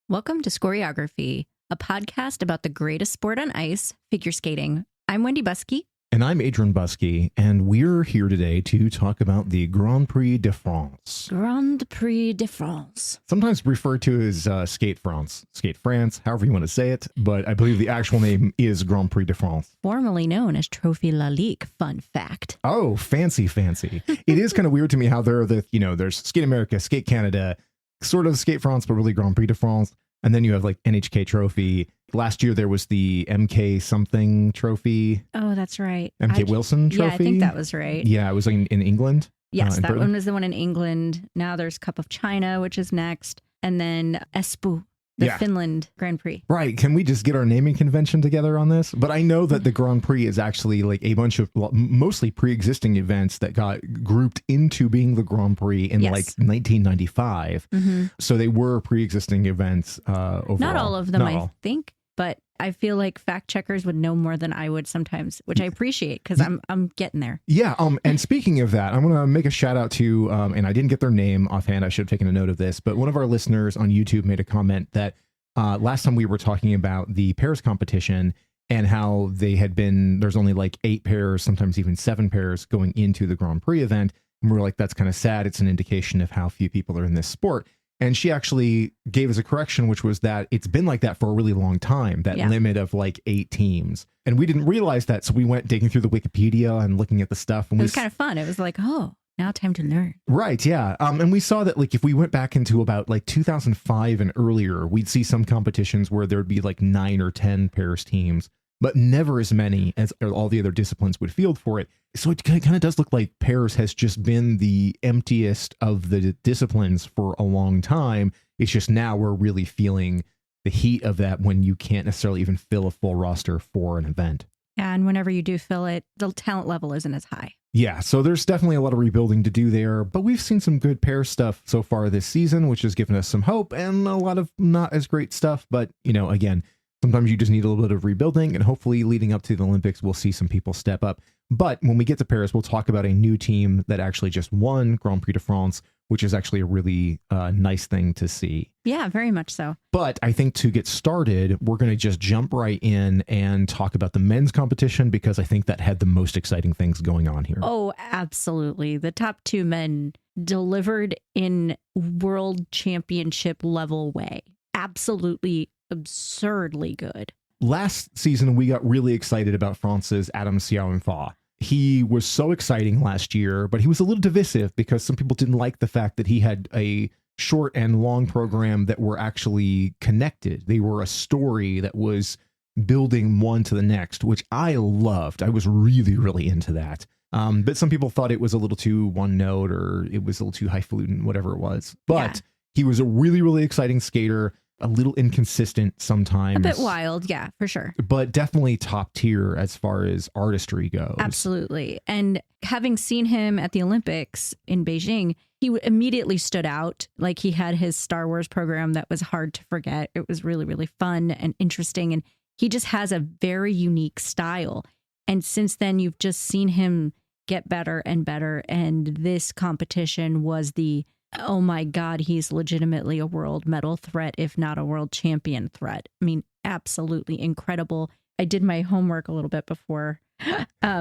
Welcome to Scoreography, a podcast about the greatest sport on ice, figure skating. I'm Wendy Buskey. And I'm Adrian Buskey, and we're here today to talk about the Grand Prix de France. Grand Prix de France. Sometimes referred to as Skate France, however you want to say it, but I believe the actual name is Grand Prix de France. Formerly known as Trophy La Ligue, fun fact. Oh, fancy. It is kind of weird to me how there's Skate America, Skate Canada, sort of Skate France, but really Grand Prix de France. And then you have like NHK Trophy. Last year there was the MK something trophy. Oh, that's right. MK Wilson trophy. Yeah, I think that was right. Yeah, it was in England. Yes, in that Britain. one was the one in England. Now there's Cup of China, which is next. And then Espoo, the Finland Grand Prix. Right. Can we just get our naming convention together on this? But I know that the Grand Prix is actually like a bunch of mostly pre-existing events that got grouped into being the Grand Prix in like 1995. Mm-hmm. So they were pre-existing events overall. Not all of them, I think. But I feel like fact checkers would know more than I would sometimes, which I appreciate because I'm getting there. Yeah. And speaking of that, I want to make a shout out to, and I didn't get their name offhand. I should have taken a note of this, but one of our listeners on YouTube made a comment that last time we were talking about the pairs competition and how there's only like 8 pairs, sometimes even 7 pairs going into the Grand Prix event. And we were like, that's kind of sad. It's an indication of how few people are in this sport. And she actually gave us a correction, which was that it's been like that for a really long time, that limit of like 8 teams. And we didn't realize that. So we went digging through the Wikipedia and looking at the stuff. And it was kind of fun. It was like, oh, now time to learn. Right. Yeah. And we saw that like if we went back into about like 2005 and earlier, we'd see some competitions where there'd be like 9 or 10 pairs teams, but never as many as all the other disciplines would field for it. So it kind of does look like pairs has just been the emptiest of the disciplines for a long time. It's just now we're really feeling the heat of that when you can't necessarily even fill a full roster for an event. And whenever you do fill it, the talent level isn't as high. Yeah, so there's definitely a lot of rebuilding to do there, but we've seen some good pair stuff so far this season, which has given us some hope, and a lot of not as great stuff. But, again, sometimes you just need a little bit of rebuilding, and hopefully leading up to the Olympics, we'll see some people step up. But when we get to Paris, we'll talk about a new team that actually just won Grand Prix de France, which is actually a really nice thing to see. Yeah, very much so. But I think to get started, we're going to just jump right in and talk about the men's competition, because I think that had the most exciting things going on here. Oh, absolutely. The top 2 men delivered in world championship level way. Absolutely absurdly good. Last season, we got really excited about France's Adam Siao Him Fa. He was so exciting last year, but he was a little divisive because some people didn't like the fact that he had a short and long program that were actually connected. They were a story that was building one to the next, which I loved. I was really, really into that. But some people thought it was a little too one note, or it was a little too highfalutin, whatever it was. But he was a really, really exciting skater. A little inconsistent sometimes. A bit wild, yeah, for sure. But definitely top tier as far as artistry goes. Absolutely. And having seen him at the Olympics in Beijing, he immediately stood out. Like, he had his Star Wars program that was hard to forget. It was really, really fun and interesting. And he just has a very unique style. And since then, you've just seen him get better and better. And this competition was oh my God, he's legitimately a world medal threat, if not a world champion threat. I mean, absolutely incredible. I did my homework a little bit before.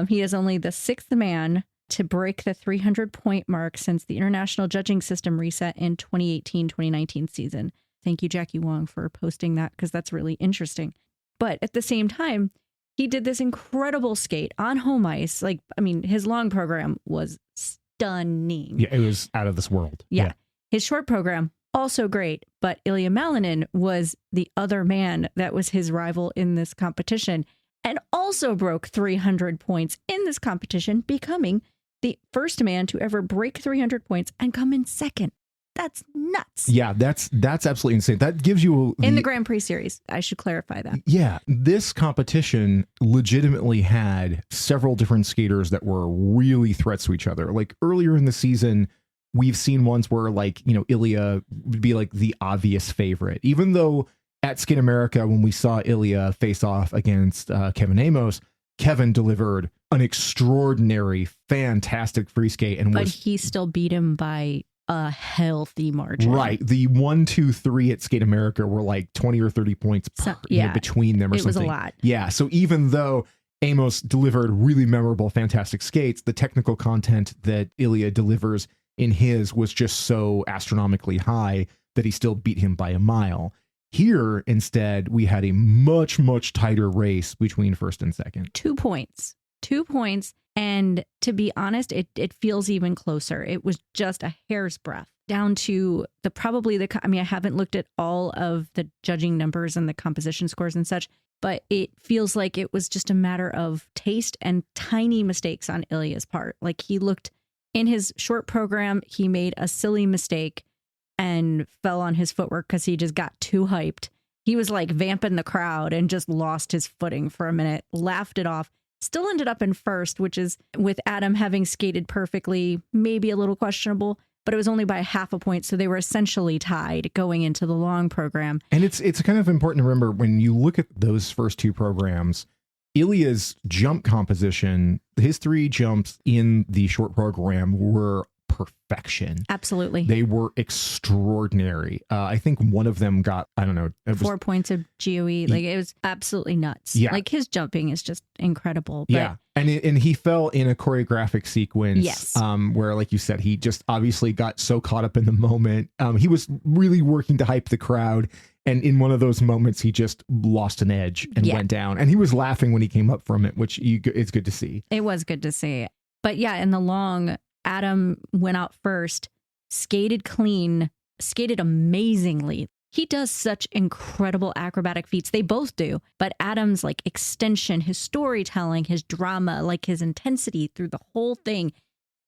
He is only the 6th man to break the 300-point mark since the international judging system reset in 2018-2019 season. Thank you, Jackie Wong, for posting that, because that's really interesting. But at the same time, he did this incredible skate on home ice. Like, I mean, his long program was stunning. Yeah, it was out of this world. Yeah. His short program, also great. But Ilia Malinin was the other man that was his rival in this competition, and also broke 300 points in this competition, becoming the first man to ever break 300 points and come in second. That's nuts. Yeah, that's absolutely insane. That gives you in the Grand Prix Series. I should clarify that. Yeah, this competition legitimately had several different skaters that were really threats to each other. Like earlier in the season, we've seen ones where like, Ilia would be like the obvious favorite, even though at Skate America, when we saw Ilia face off against Kevin Amos, Kevin delivered an extraordinary, fantastic free skate, but he still beat him by a healthy margin. Right. The 1, 2, 3 at Skate America were like 20 or 30 points between them or something. It was a lot. Yeah. So even though Amos delivered really memorable, fantastic skates, the technical content that Ilia delivers in his was just so astronomically high that he still beat him by a mile. Here, instead, we had a much, much tighter race between first and second. 2 points. 2 points. And to be honest, it feels even closer. It was just a hair's breadth down to I haven't looked at all of the judging numbers and the composition scores and such, but it feels like it was just a matter of taste and tiny mistakes on Ilia's part. Like he looked in his short program, he made a silly mistake and fell on his footwork because he just got too hyped. He was like vamping the crowd and just lost his footing for a minute, laughed it off. Still ended up in first, which is with Adam having skated perfectly, maybe a little questionable, but it was only by half a point. So they were essentially tied going into the long program. And it's kind of important to remember when you look at those first two programs, Ilia's jump composition, his 3 jumps in the short program were perfection. Absolutely. They were extraordinary. I think one of them got, 4 points of GOE. Like it was absolutely nuts. Yeah. Like his jumping is just incredible. But yeah. And he fell in a choreographic sequence. Yes. Where, like you said, he just obviously got so caught up in the moment. He was really working to hype the crowd. And in one of those moments, he just lost an edge and went down. And he was laughing when he came up from it, which it's good to see. It was good to see. But yeah, in the long, Adam went out first, skated clean, skated amazingly. He does such incredible acrobatic feats. They both do. But Adam's like extension, his storytelling, his drama, like his intensity through the whole thing,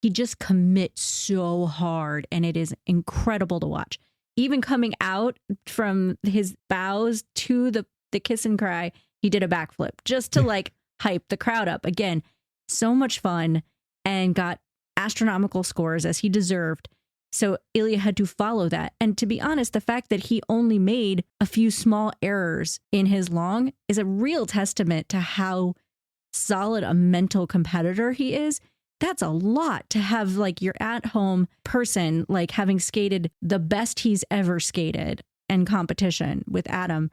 he just commits so hard. And it is incredible to watch. Even coming out from his bows to the kiss and cry, he did a backflip just to like hype the crowd up. Again, so much fun and got astronomical scores as he deserved. So Ilia had to follow that. And to be honest, the fact that he only made a few small errors in his long is a real testament to how solid a mental competitor he is. That's a lot to have, like, your at-home person, like having skated the best he's ever skated in competition with Adam.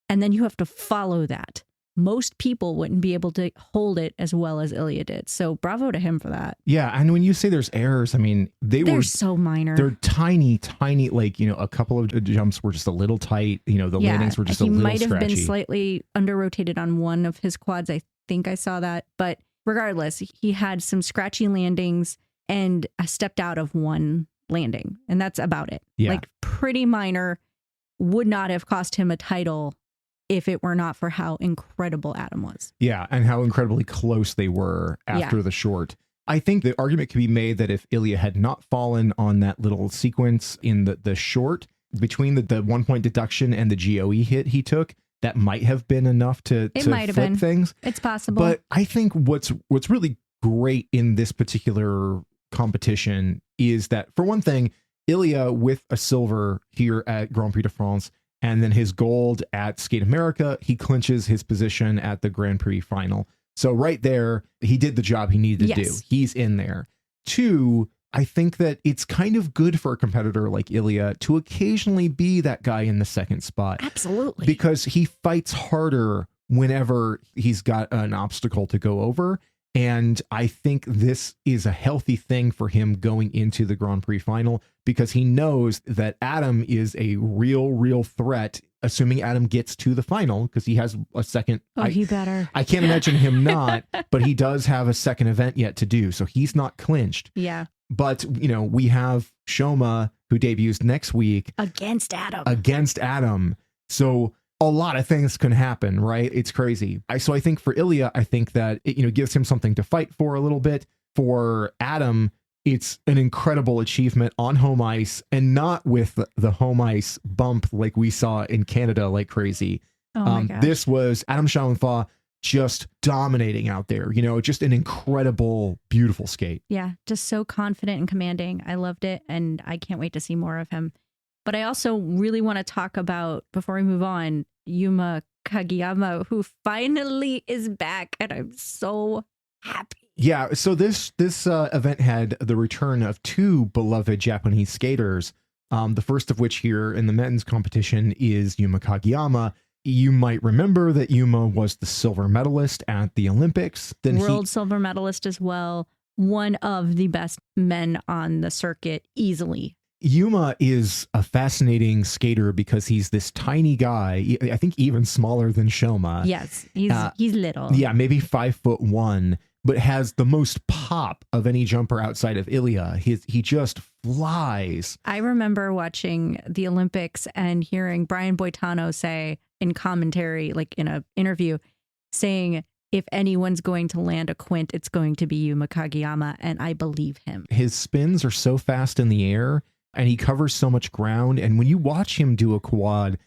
And then you have to follow that. Most people wouldn't be able to hold it as well as Ilia did. So bravo to him for that. Yeah. And when you say there's errors, I mean, they're so minor. They're tiny, like, a couple of jumps were just a little tight. The landings were just a little scratchy. He might have been slightly under-rotated on one of his quads. I think I saw that. But regardless, he had some scratchy landings and stepped out of one landing. And that's about it. Yeah. Like pretty minor, would not have cost him a title if it were not for how incredible Adam was. Yeah, and how incredibly close they were after the short. I think the argument could be made that if Ilia had not fallen on that little sequence in the short, between the 1 point deduction and the GOE hit he took, that might have been enough to flip things. It's possible. But I think what's really great in this particular competition is that, for one thing, Ilia with a silver here at Grand Prix de France, and then his gold at Skate America, he clinches his position at the Grand Prix final. So right there, he did the job he needed to do. He's in there. 2, I think that it's kind of good for a competitor like Ilia to occasionally be that guy in the second spot. Absolutely. Because he fights harder whenever he's got an obstacle to go over. And I think this is a healthy thing for him going into the Grand Prix final, because he knows that Adam is a real threat, assuming Adam gets to the final, because he has a second. He better. I can't imagine him not, but he does have a second event yet to do. So he's not clinched. Yeah. But, we have Shoma, who debuts next week. Against Adam. So a lot of things can happen, right? It's crazy. So I think for Ilia, I think that it gives him something to fight for a little bit. For Adam, it's an incredible achievement on home ice, and not with the home ice bump like we saw in Canada like crazy. Oh my gosh. This was Adam Siao Him Fa just dominating out there, just an incredible, beautiful skate. Yeah, just so confident and commanding. I loved it, and I can't wait to see more of him. But I also really want to talk about, before we move on, Yuma Kagiyama, who finally is back, and I'm so happy. Yeah, so this event had the return of two beloved Japanese skaters. The first of which here in the men's competition is Yuma Kagiyama. You might remember that Yuma was the silver medalist at the Olympics. Then World silver medalist as well. One of the best men on the circuit, easily. Yuma is a fascinating skater because he's this tiny guy. I think even smaller than Shoma. Yes, he's little. Yeah, maybe 5'1", but has the most pop of any jumper outside of Ilia. He just flies. I remember watching the Olympics and hearing Brian Boitano say in commentary, like in an interview, saying, if anyone's going to land a quint, it's going to be Yuma Kagiyama, and I believe him. His spins are so fast in the air, and he covers so much ground, and when you watch him do a quad,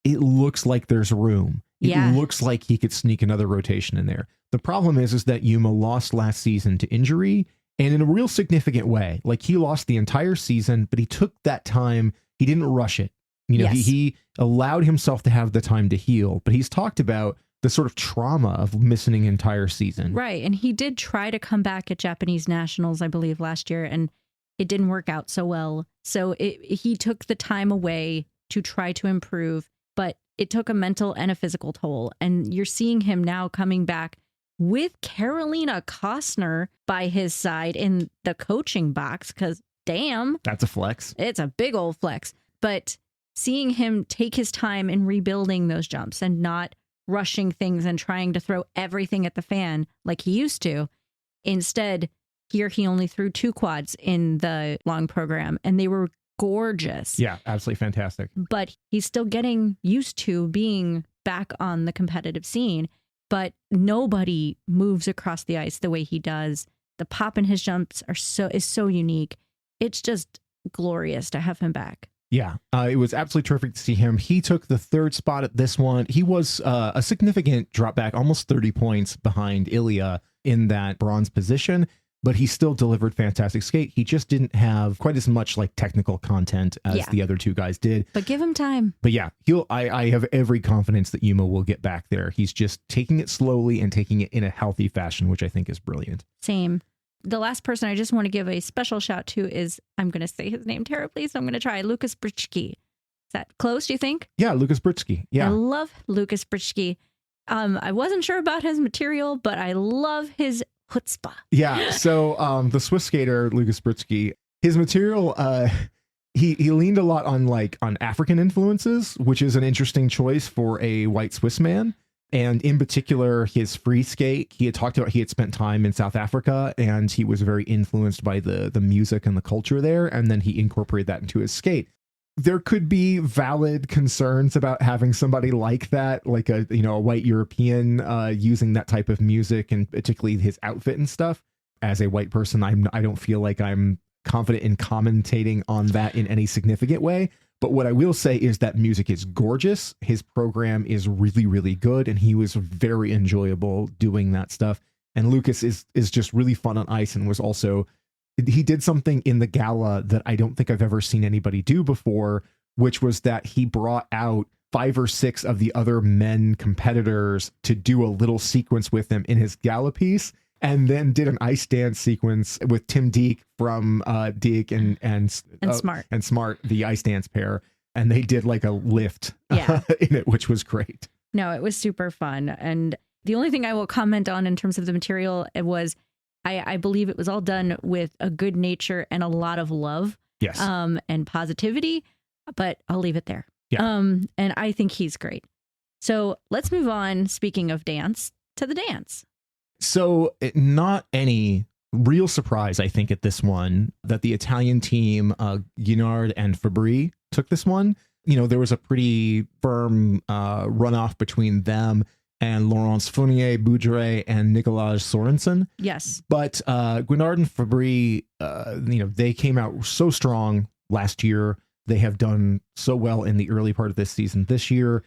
it looks like there's room. It looks like he could sneak another rotation in there. The problem is that Yuma lost last season to injury, and in a real significant way. Like, he lost the entire season, but he took that time. He didn't rush it. You know, he allowed himself to have the time to heal, but he's talked about the sort of trauma of missing an entire season. Right. And he did try to come back at Japanese Nationals, I believe, last year, and it didn't work out so well. So he took the time away to try to improve, but it took a mental and a physical toll. And you're seeing him now coming back with Carolina Kostner by his side in the coaching box, because damn. That's a flex. It's a big old flex. But seeing him take his time in rebuilding those jumps and not rushing things and trying to throw everything at the fan like he used to. Instead, here he only threw 2 quads in the long program, and they were gorgeous. Yeah, absolutely fantastic. But he's still getting used to being back on the competitive scene, but nobody moves across the ice the way he does. The pop in his jumps is so unique. It's just glorious to have him back. Yeah, it was absolutely terrific to see him. He took the 3rd spot at this one. He was a significant drop back, almost 30 points behind Ilia in that bronze position, but he still delivered fantastic skate. He just didn't have quite as much like technical content as the other 2 guys did. But give him time. But yeah, I have every confidence that Yuma will get back there. He's just taking it slowly and taking it in a healthy fashion, which I think is brilliant. Same. The last person I just want to give a special shout to is, I'm going to say his name terribly, so I'm going to try Lucas Britschke. Is that close, do you think? Yeah, Lucas Britschke. Yeah. I love Lucas Britschke. I wasn't sure about his material, but I love his chutzpah. Yeah, so the Swiss skater, Lucas Britschke, his material, he leaned a lot on African influences, which is an interesting choice for a white Swiss man. And in particular, his free skate, he had talked about he had spent time in South Africa and he was very influenced by the music and the culture there. And then he incorporated that into his skate. There could be valid concerns about having somebody like that, like a white European using that type of music and particularly his outfit and stuff. As a white person, I don't feel like I'm confident in commentating on that in any significant way. But what I will say is that music is gorgeous. His program is really, really good. And he was very enjoyable doing that stuff. And Lucas is just really fun on ice and was also, he did something in the gala that I don't think I've ever seen anybody do before, which was that he brought out 5 or 6 of the other men competitors to do a little sequence with him in his gala piece. And then did an ice dance sequence with Tim Deek from Deek and Smart, the ice dance pair. And they did like a lift in it, which was great. No, it was super fun. And the only thing I will comment on in terms of the material, it was, I believe it was all done with a good nature and a lot of love. Yes. And positivity, but I'll leave it there. Yeah. And I think he's great. So let's move on, speaking of dance, to the dance. So not any real surprise, I think, at this one that the Italian team, Guinard and Fabry, took this one. You know, there was a pretty firm runoff between them and Laurence Fournier, Boudret, and Nicolas Sorensen. Yes. But Guinard and Fabry, they came out so strong last year. They have done so well in the early part of this season this year.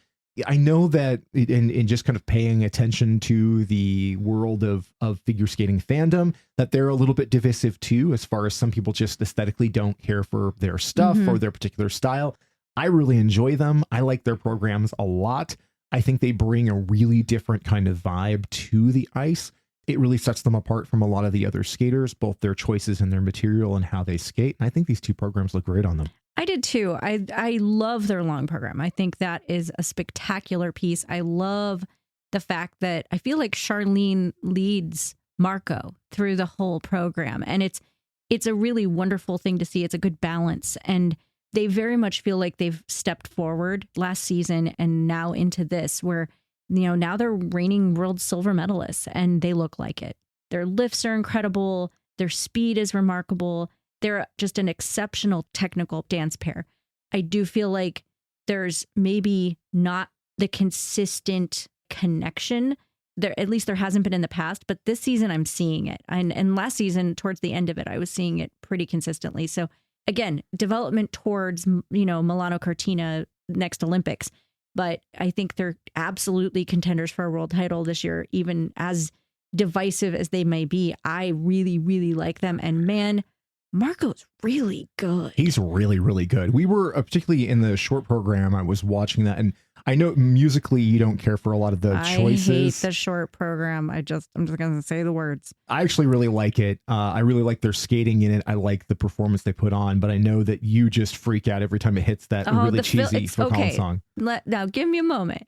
I know that in just kind of paying attention to the world of figure skating fandom, that they're a little bit divisive too, as far as some people just aesthetically don't care for their stuff or their particular style. I really enjoy them. I like their programs a lot. I think they bring a really different kind of vibe to the ice. it really sets them apart from a lot of the other skaters, both their choices and their material and how they skate. And I think these two programs look great on them. I did too. I love their long program. I think that is a spectacular piece. I love the fact that I feel like Charlene leads Marco through the whole program. And it's a really wonderful thing to see. It's a good balance. And they very much feel like they've stepped forward last season and now into this where, now they're reigning world silver medalists and they look like it. Their lifts are incredible. Their speed is remarkable. They're just an exceptional technical dance pair. I do feel like there's maybe not the consistent connection there. At least there hasn't been in the past, but this season I'm seeing it. And last season, towards the end of it, I was seeing it pretty consistently. So again, development towards, Milano Cortina next Olympics. But I think they're absolutely contenders for a world title this year, even as divisive as they may be. I really, really like them. And man, Marco's really good. He's really, really good. We were particularly in the short program. I was watching that, and I know musically you don't care for a lot of the choices. I hate the short program. I'm just going to say the words. I actually really like it. I really like their skating in it. I like the performance they put on, but I know that you just freak out every time it hits that really cheesy Phil Collins song. Now give me a moment.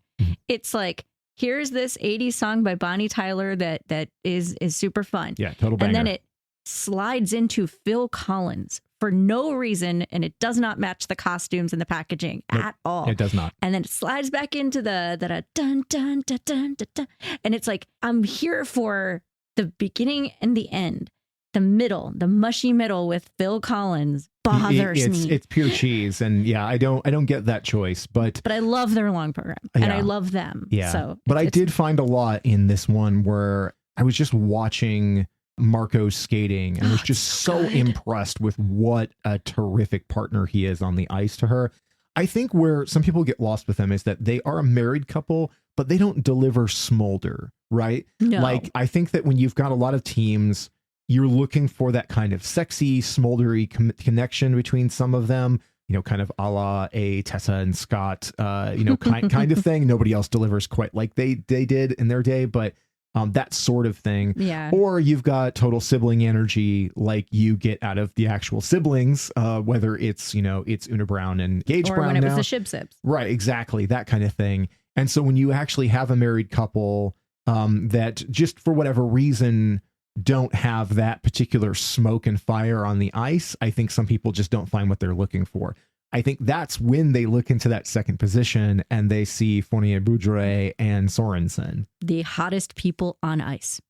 It's like, here's this 80s song by Bonnie Tyler that is super fun. Yeah, total banger. And then it slides into Phil Collins for no reason, and it does not match the costumes and the packaging at all. It does not. And then it slides back into the dun dun dun dun dun dun, and it's like, I'm here for the beginning and the end. The middle, the mushy middle with Phil Collins bothers me. It's pure cheese, and yeah, I don't get that choice, but I love their long program, and I love them. Yeah, so but I did find a lot in this one where I was just watching Marco skating and was just so impressed with what a terrific partner he is on the ice to her. I think where some people get lost with them is that they are a married couple, but they don't deliver smolder, right? No. Like, I think that when you've got a lot of teams, you're looking for that kind of sexy, smoldery connection between some of them, kind of a la a Tessa and Scott, kind of thing. Nobody else delivers quite like they did in their day, but that sort of thing. Yeah. Or you've got total sibling energy like you get out of the actual siblings, whether it's, it's Una Brown and Gage Brown. Or when it was now. the Shib Sibs. Right, exactly. That kind of thing. And so when you actually have a married couple that just for whatever reason don't have that particular smoke and fire on the ice, I think some people just don't find what they're looking for. I think that's when they look into that second position and they see Fournier Boudre and Sorensen. The hottest people on ice.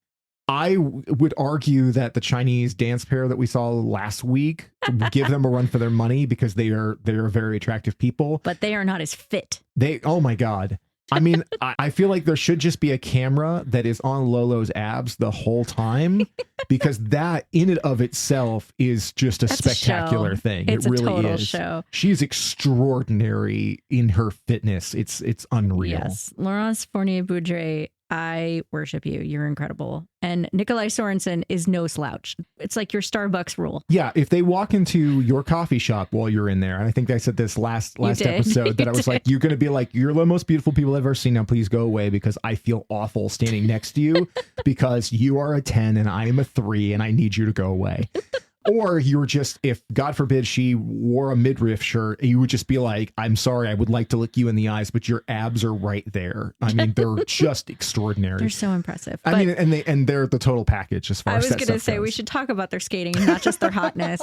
I would argue that the Chinese dance pair that we saw last week give them a run for their money because they are very attractive people. But they are not as fit. Oh my God. I mean, I feel like there should just be a camera that is on Lolo's abs the whole time, because that in and of itself is just a spectacular thing. It's it really a total is. show. She's extraordinary in her fitness. It's unreal. Yes. Laurence Fournier-Boudre, I worship you. You're incredible. And Nikolai Sorensen is no slouch. It's like your Starbucks rule. Yeah, if they walk into your coffee shop while you're in there, and I think I said this last episode, that I was like, you're going to be like, you're the most beautiful people I've ever seen. Now please go away because I feel awful standing next to you because you are a 10 and I am a 3 and I need you to go away. Or you were just, if God forbid she wore a midriff shirt, you would just be like, I'm sorry, I would like to look you in the eyes, but your abs are right there. I mean, they're just extraordinary. They're so impressive. I mean, and they're the total package as far as that stuff goes. I was going to say, we should talk about their skating, not just their hotness.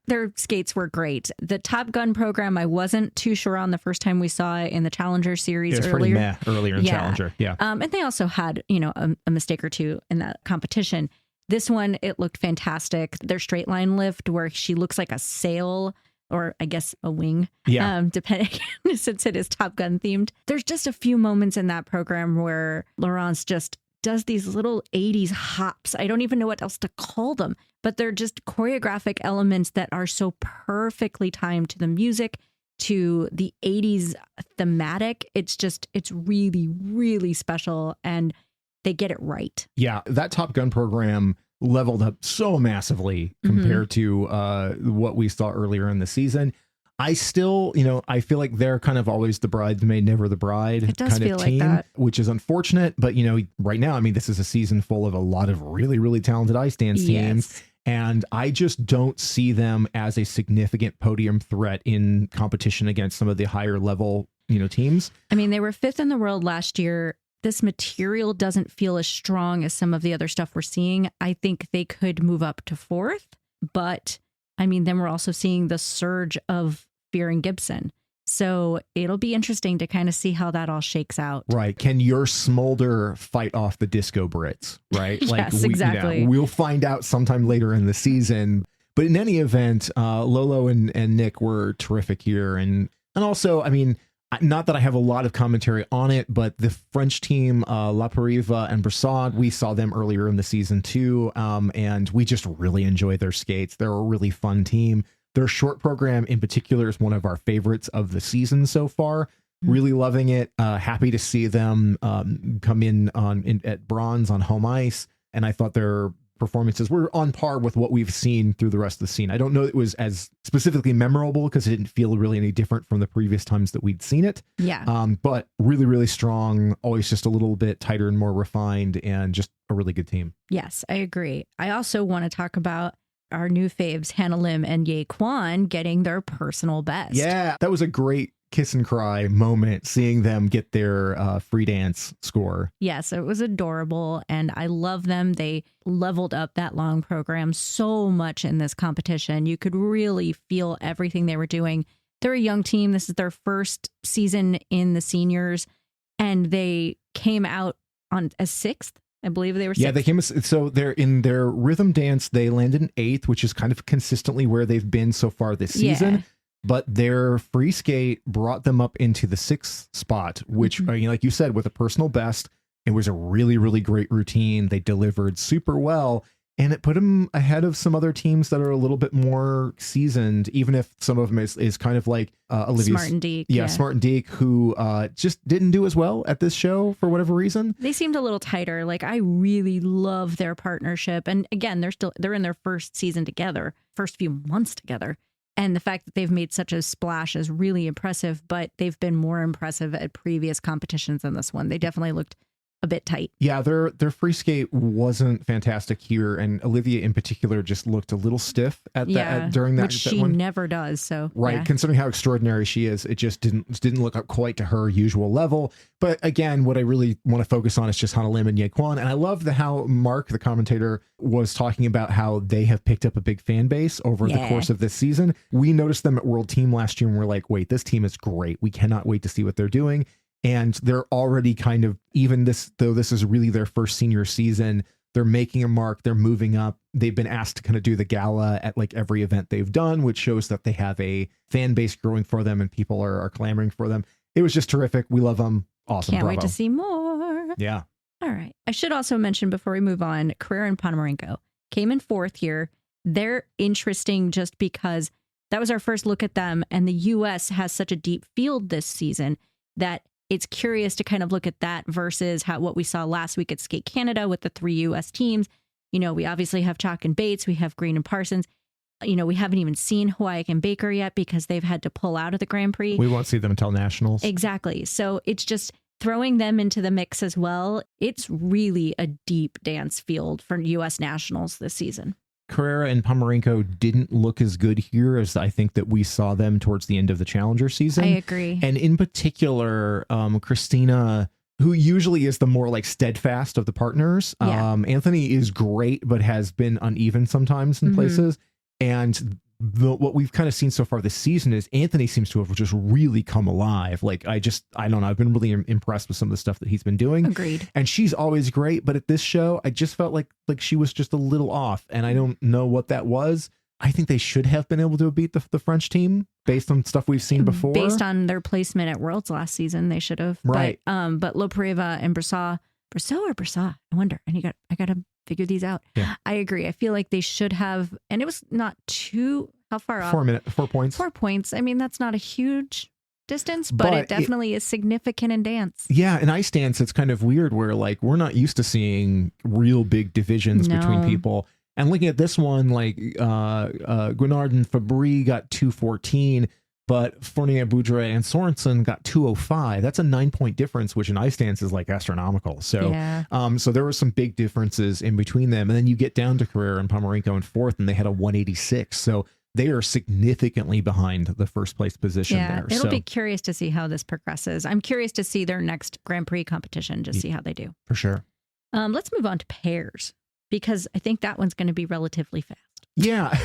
Their skates were great. The Top Gun program, I wasn't too sure on the first time we saw it in the Challenger series earlier. Pretty meh earlier in Challenger. Yeah. And they also had, a mistake or two in that competition. This one, it looked fantastic. Their straight line lift where she looks like a sail or I guess a wing, depending since it is Top Gun themed. There's just a few moments in that program where Laurence just does these little 80s hops. I don't even know what else to call them, but they're just choreographic elements that are so perfectly timed to the music, to the 80s thematic. It's really, really special. And they get it right. Yeah, that Top Gun program leveled up so massively compared to what we saw earlier in the season. I still, I feel like they're kind of always the bridesmaid, never the bride It does kind feel of like team, that. which is unfortunate. But, right now, I mean, this is a season full of a lot of really, really talented ice dance teams. Yes. And I just don't see them as a significant podium threat in competition against some of the higher level, teams. I mean, they were 5th in the world last year. This material doesn't feel as strong as some of the other stuff we're seeing. I think they could move up to 4th, but I mean, then we're also seeing the surge of Fear and Gibson. So it'll be interesting to kind of see how that all shakes out. Right. Can your smolder fight off the Disco Brits? Right. Yes, exactly. We'll find out sometime later in the season. But in any event, Lolo and Nick were terrific here. And also, I mean, not that I have a lot of commentary on it, but the French team, La Pereira and Brassard, we saw them earlier in the season too. And we just really enjoy their skates. They're a really fun team. Their short program in particular is one of our favorites of the season so far. Really loving it. Happy to see them come in at bronze on home ice. And I thought their performances were on par with what we've seen through the rest of the scene. I don't know it was as specifically memorable because it didn't feel really any different from the previous times that we'd seen it. Yeah. But really, really strong, always just a little bit tighter and more refined, and just a really good team. Yes, I agree. I also want to talk about our new faves, Hannah Lim and Ye Kwan, getting their personal best. Yeah, that was a great kiss and cry moment, seeing them get their free dance score. Yes, it was adorable, and I love them. They leveled up that long program so much in this competition. You could really feel everything they were doing. They're a young team. This is their first season in the seniors, and they came out on a 6th. I believe they were 6th. Yeah, they came. So they're in their rhythm dance. They landed in 8th, which is kind of consistently where they've been so far this season. Yeah. But their free skate brought them up into the 6th spot, which, like you said, with a personal best, it was a really, really great routine. They delivered super well, and it put them ahead of some other teams that are a little bit more seasoned, even if some of them is kind of like Olivia's. Smart and Deke. Yeah, Smart and Deke, who just didn't do as well at this show for whatever reason. They seemed a little tighter. Like, I really love their partnership. And again, they're in their first season together, first few months together. And the fact that they've made such a splash is really impressive, but they've been more impressive at previous competitions than this one. They definitely looked a bit tight. Yeah, their free skate wasn't fantastic here, and Olivia in particular just looked a little stiff during that. Which she one. never does. So right, yeah. Considering how extraordinary she is, it just didn't look up quite to her usual level. But again, what I really want to focus on is just Hannah Lim and Ye Kwan, and I love how Mark, the commentator, was talking about how they have picked up a big fan base over the course of this season. We noticed them at World Team last year, and we're like, wait, this team is great. We cannot wait to see what they're doing. And they're already kind of, even though this is really their first senior season, they're making a mark. They're moving up. They've been asked to kind of do the gala at like every event they've done, which shows that they have a fan base growing for them and people are clamoring for them. It was just terrific. We love them. Awesome. Can't Bravo. wait to see more. Yeah. All right. I should also mention before we move on, Carrera and Ponomarenko came in 4th here. They're interesting just because that was our first look at them. And the U.S. has such a deep field this season that it's curious to kind of look at that versus what we saw last week at Skate Canada with the 3 U.S. teams. We obviously have Chalk and Bates. We have Green and Parsons. We haven't even seen Hawaii and Baker yet because they've had to pull out of the Grand Prix. We won't see them until nationals. Exactly. So it's just throwing them into the mix as well. It's really a deep dance field for U.S. nationals this season. Carrera and Ponomarenko didn't look as good here as I think that we saw them towards the end of the Challenger season. I agree. And in particular, Christina, who usually is the more like steadfast of the partners. Yeah. Anthony is great, but has been uneven sometimes in places. And what we've kind of seen so far this season is Anthony seems to have just really come alive. Like, I don't know. I've been really impressed with some of the stuff that he's been doing. Agreed. And she's always great. But at this show, I just felt like she was just a little off. And I don't know what that was. I think they should have been able to beat the French team based on stuff we've seen before. Based on their placement at Worlds last season, they should have. Right. But La Pereira and Brassard or Brassard? I wonder. And I got to figure these out. Yeah. I agree. I feel like they should have, and it was not too, how far off? 4 points. 4 points. I mean, that's not a huge distance, but it definitely is significant in dance. Yeah, in ice dance, it's kind of weird where like we're not used to seeing real big divisions between people. And looking at this one, like Guinard and Fabry got 214, But Fournier, Boudre, and Sorensen got 205. That's a 9-point difference, which in ice dance is like astronomical. So, Yeah. So there were some big differences in between them. And then you get down to Carrera and Pomerenko in fourth, and they had a 186. So they are significantly behind the first place position there. It'll be curious to see how this progresses. I'm curious to see their next Grand Prix competition, just see how they do. For sure. Let's move on to pairs, because I think that one's going to be relatively fast. Yeah.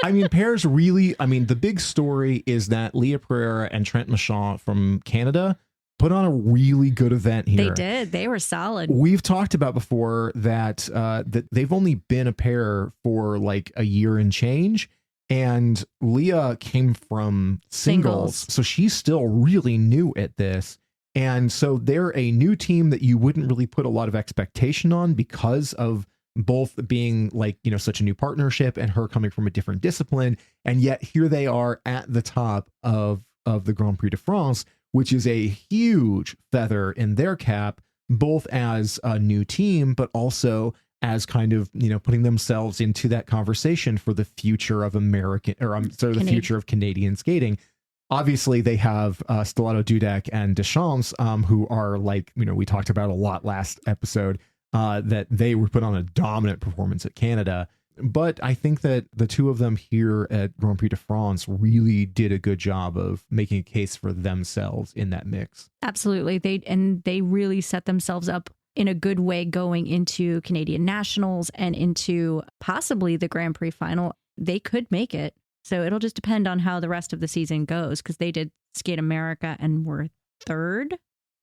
I mean, pairs really, the big story is that Lia Pereira and Trennt Michaud from Canada put on a really good event here. They did. They were solid. We've talked about before that that they've only been a pair for like a year and change. And Lia came from singles. So she's still really new at this. And so they're a new team that you wouldn't really put a lot of expectation on because of both being like, such a new partnership and her coming from a different discipline. And yet here they are at the top of the Grand Prix de France, which is a huge feather in their cap, both as a new team, but also as kind of, putting themselves into that conversation for the future of the future of Canadian skating. Obviously, they have Stellato Dudek and Deschamps, who are like, we talked about a lot last episode, that they were put on a dominant performance at Canada. But I think that the two of them here at Grand Prix de France really did a good job of making a case for themselves in that mix. Absolutely. They really set themselves up in a good way going into Canadian Nationals and into possibly the Grand Prix final. They could make it. So it'll just depend on how the rest of the season goes, because they did Skate America and were third.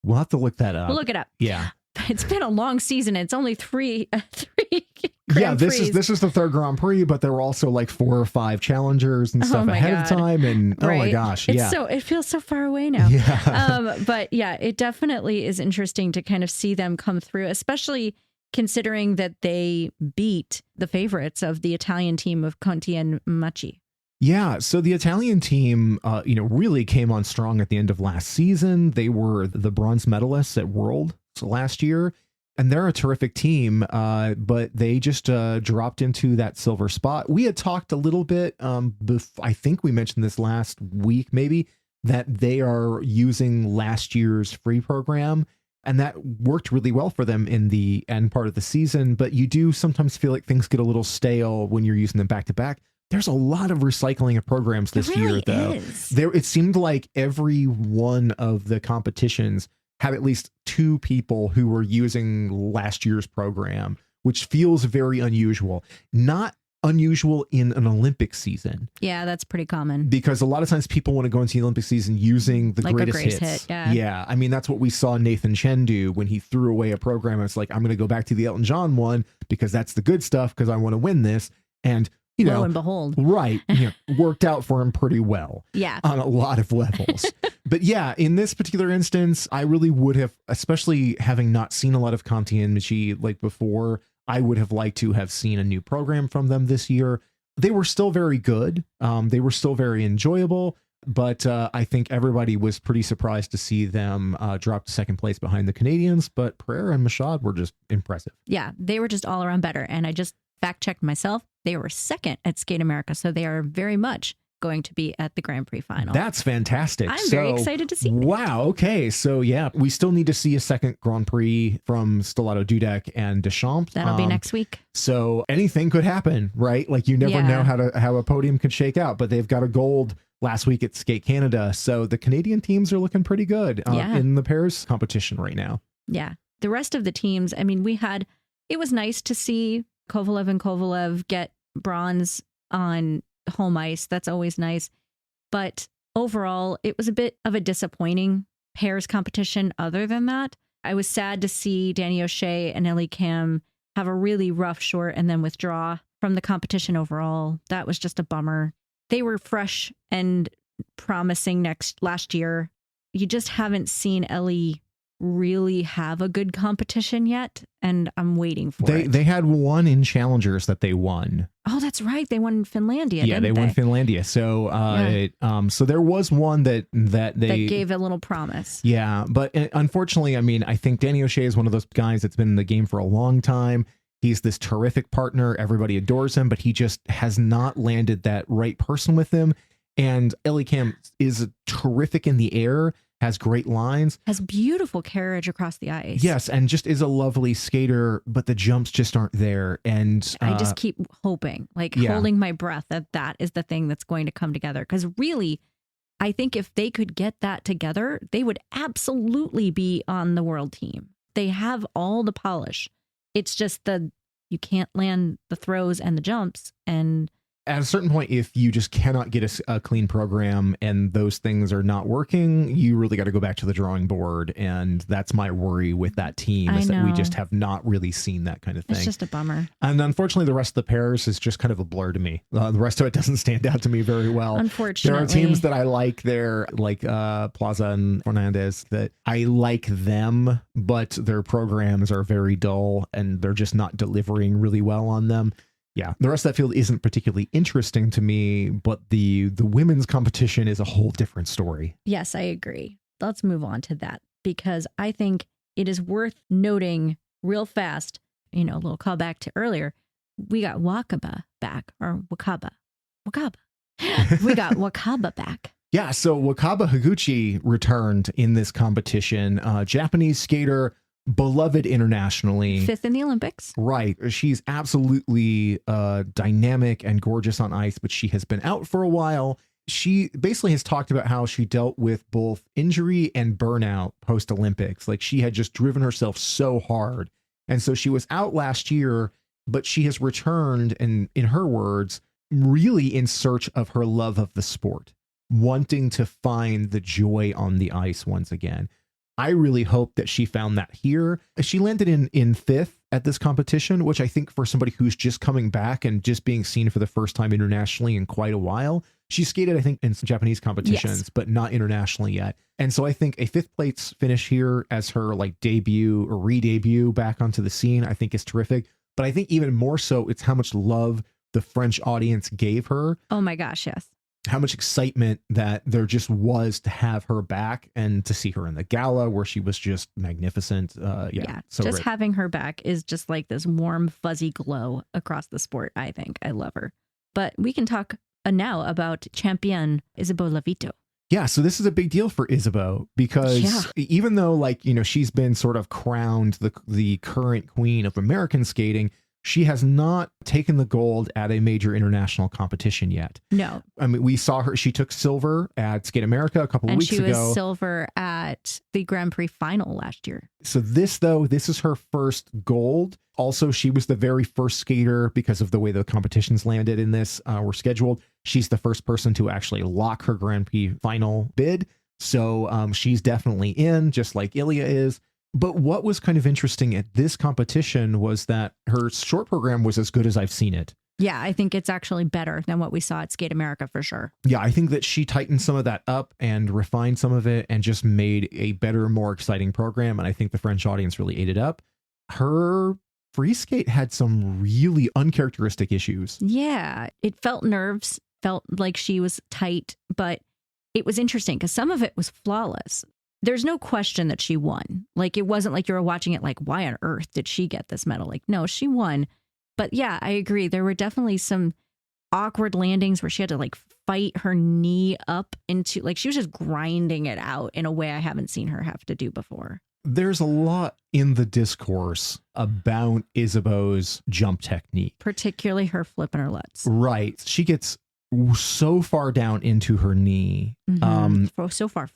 We'll have to look that up. We'll look it up. Yeah. It's been a long season. It's only three Grand Prix. This is the third Grand Prix, but there were also like 4 or 5 challengers and stuff ahead of time. And right? Oh my gosh. It feels so far away now. Yeah. But yeah, it definitely is interesting to kind of see them come through, especially considering that they beat the favorites of the Italian team of Conti and Macchi. Yeah, so the Italian team, really came on strong at the end of last season. They were the bronze medalists at World last year, and they're a terrific team, but they just dropped into that silver spot. We had talked a little bit, I think we mentioned this last week maybe, that they are using last year's free program, and that worked really well for them in the end part of the season, but you do sometimes feel like things get a little stale when you're using them back to back. There's a lot of recycling of programs this year, though. It seemed like every one of the competitions had at least 2 people who were using last year's program, which feels very unusual. Not unusual in an Olympic season. Yeah, that's pretty common. Because a lot of times people want to go into the Olympic season using the greatest hits. Hit, yeah. Yeah. I mean, that's what we saw Nathan Chen do when he threw away a program. It's like, I'm going to go back to the Elton John one because that's the good stuff because I want to win this. And lo and behold. Right. Worked out for him pretty well. Yeah. On a lot of levels. But yeah, in this particular instance, I really would have, especially having not seen a lot of Conti and Macchi like before, I would have liked to have seen a new program from them this year. They were still very good. They were still very enjoyable. But I think everybody was pretty surprised to see them drop to second place behind the Canadians. But Pereira and Michaud were just impressive. Yeah, they were just all around better. And I just fact-checked myself. They were second at Skate America. So they are very much going to be at the Grand Prix final. That's fantastic. I'm very excited to see. Wow. Okay. So yeah, we still need to see a second Grand Prix from Stellato Dudek and Deschamps. That'll be next week. So anything could happen, right? Like you never know how a podium could shake out, but they've got a gold last week at Skate Canada. So the Canadian teams are looking pretty good in the pairs competition right now. Yeah. The rest of the teams, I mean, it was nice to see Kovalev and Kovalev get bronze on home ice. That's always nice. But overall, it was a bit of a disappointing pairs competition. Other than that, I was sad to see Danny O'Shea and Ellie Kam have a really rough short and then withdraw from the competition overall. That was just a bummer. They were fresh and promising last year. You just haven't seen Ellie really have a good competition yet, and I'm waiting for it. They had one in Challengers that they won. Oh, that's right. They won Finlandia. Yeah, they won Finlandia. So, so there was one that gave a little promise. Yeah, but unfortunately, I mean, I think Danny O'Shea is one of those guys that's been in the game for a long time. He's this terrific partner. Everybody adores him, but he just has not landed that right person with him. And Ellie Kam is terrific in the air, has great lines. Has beautiful carriage across the ice. Yes, and just is a lovely skater, but the jumps just aren't there. And I just keep hoping, holding my breath that is the thing that's going to come together. Because really, I think if they could get that together, they would absolutely be on the world team. They have all the polish. It's just you can't land the throws and the jumps. And at a certain point, if you just cannot get a clean program and those things are not working, you really got to go back to the drawing board. And that's my worry with that team, is that we just have not really seen that kind of thing. It's just a bummer. And unfortunately, the rest of the pairs is just kind of a blur to me. The rest of it doesn't stand out to me very well. Unfortunately. There are teams that I like there, like Plaza and Fernandez, that I like them, but their programs are very dull and they're just not delivering really well on them. Yeah, the rest of that field isn't particularly interesting to me, but the women's competition is a whole different story. Yes, I agree. Let's move on to that, because I think it is worth noting real fast, a little callback to earlier. We got Wakaba back, or Wakaba. We got Wakaba back. Yeah, so Wakaba Higuchi returned in this competition. Japanese skater, beloved internationally. 5th in the Olympics. Right. She's absolutely dynamic and gorgeous on ice, but she has been out for a while. She basically has talked about how she dealt with both injury and burnout post-Olympics. Like, she had just driven herself so hard. And so she was out last year, but she has returned, and in her words, really in search of her love of the sport, wanting to find the joy on the ice once again. I really hope that she found that here. She landed in 5th at this competition, which I think for somebody who's just coming back and just being seen for the first time internationally in quite a while, she skated, I think, in some Japanese competitions, yes, but not internationally yet. And so I think a 5th place finish here as her debut or re-debut back onto the scene, I think is terrific. But I think even more so, it's how much love the French audience gave her. Oh my gosh, yes. How much excitement that there just was to have her back and to see her in the gala where she was just magnificent. Yeah, so just great. Having her back is just like this warm, fuzzy glow across the sport. I think I love her. But we can talk now about champion Isabeau Levito. Yeah, so this is a big deal for Isabeau because even though she's been sort of crowned the current queen of American skating, she has not taken the gold at a major international competition yet. No. I mean, we saw her. She took silver at Skate America a couple of weeks ago. And she was silver at the Grand Prix final last year. So this is her first gold. Also, she was the very first skater, because of the way the competitions landed in this were scheduled. She's the first person to actually lock her Grand Prix final bid. So she's definitely in, just like Ilia is. But what was kind of interesting at this competition was that her short program was as good as I've seen it. Yeah, I think it's actually better than what we saw at Skate America for sure. Yeah, I think that she tightened some of that up and refined some of it and just made a better, more exciting program. And I think the French audience really ate it up. Her free skate had some really uncharacteristic issues. Yeah, it felt nerves, felt like she was tight, but it was interesting because some of it was flawless. There's no question that she won. It wasn't like you were watching it like, why on earth did she get this medal? No, she won. But yeah, I agree. There were definitely some awkward landings where she had to fight her knee up into, she was just grinding it out in a way I haven't seen her have to do before. There's a lot in the discourse about Isabeau's jump technique. Particularly her flip and her lutz. Right. She gets so far down into her knee, so far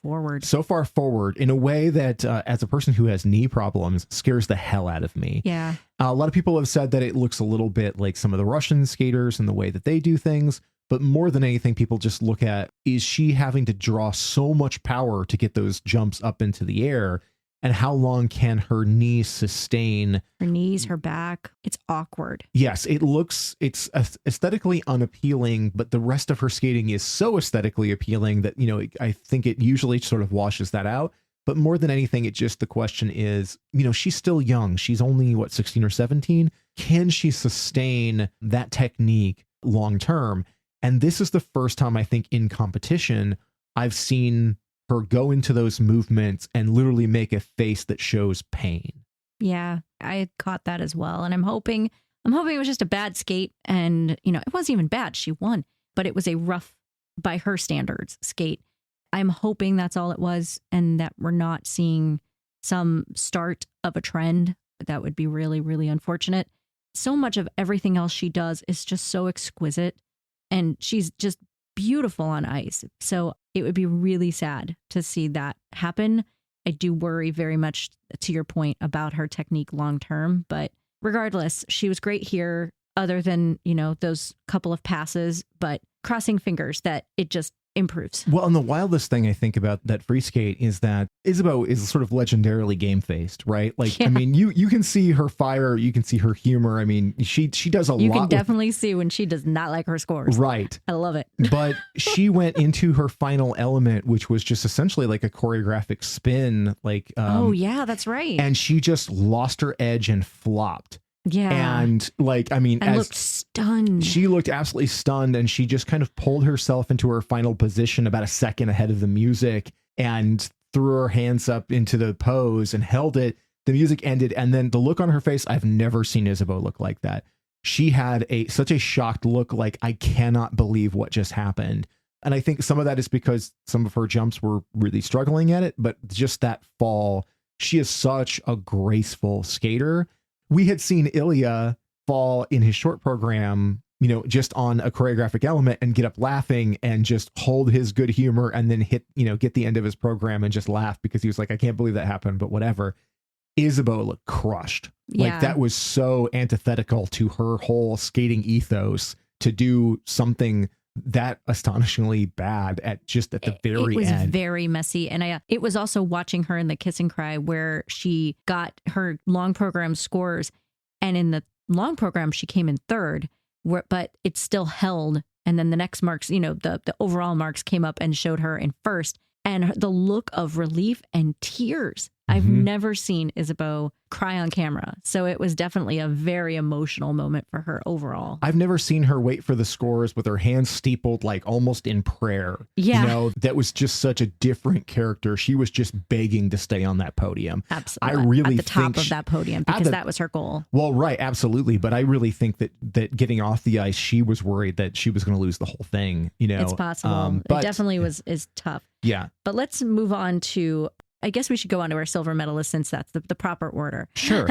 forward in a way that as a person who has knee problems scares the hell out of me. Yeah. A lot of people have said that it looks a little bit like some of the Russian skaters and the way that they do things. But more than anything, people just look at, is she having to draw so much power to get those jumps up into the air? And how long can her knees sustain? Her knees, her back. It's awkward. Yes, it's aesthetically unappealing, but the rest of her skating is so aesthetically appealing that, I think it usually sort of washes that out. But more than anything, the question is, she's still young. She's only, 16 or 17? Can she sustain that technique long term? And this is the first time, I think, in competition, I've seen her go into those movements and literally make a face that shows pain. Yeah, I caught that as well. And I'm hoping it was just a bad skate. And, it wasn't even bad. She won, but it was a rough by her standards, skate. I'm hoping that's all it was and that we're not seeing some start of a trend. That would be really, really unfortunate. So much of everything else she does is just so exquisite, and she's just beautiful on ice. So it would be really sad to see that happen. I do worry very much, to your point, about her technique long term. But regardless, she was great here, other than, those couple of passes, but crossing fingers that it just improves. Well, and the wildest thing I think about that free skate is that Isabeau is sort of legendarily game-faced, right? Like, yeah. I mean, you can see her fire, you can see her humor. I mean, she does a lot. You can definitely see when she does not like her scores. Right. I love it. But she went into her final element, which was just essentially like a choreographic spin. Like, oh, yeah, that's right. And she just lost her edge and flopped. Yeah. And like, I mean, and looked stunned. She looked absolutely stunned, and she just kind of pulled herself into her final position about a second ahead of the music and threw her hands up into the pose and held it. The music ended, and then the look on her face, I've never seen Isabeau look like that. She had such a shocked look, like, I cannot believe what just happened. And I think some of that is because some of her jumps were really struggling at it, but just that fall, she is such a graceful skater. We had seen Ilia fall in his short program, just on a choreographic element and get up laughing and just hold his good humor and then get the end of his program and just laugh because he was like, I can't believe that happened, but whatever. Isabeau looked crushed. Yeah. Like, that was so antithetical to her whole skating ethos to do something that astonishingly bad at the very end. It was very messy. And it was also watching her in the Kiss and Cry where she got her long program scores, and in the long program she came in third, but it still held. And then the next marks, the overall marks came up and showed her in first, and the look of relief and tears. I've never seen Isabeau cry on camera. So it was definitely a very emotional moment for her overall. I've never seen her wait for the scores with her hands steepled, like almost in prayer. Yeah. That was just such a different character. She was just begging to stay on that podium. Absolutely. I really at the top of that podium, because that was her goal. Well, right. Absolutely. But I really think that getting off the ice, she was worried that she was going to lose the whole thing. It's possible. It definitely is tough. Yeah. But let's move on to, I guess we should go on to our silver medalist, since that's the proper order. Sure.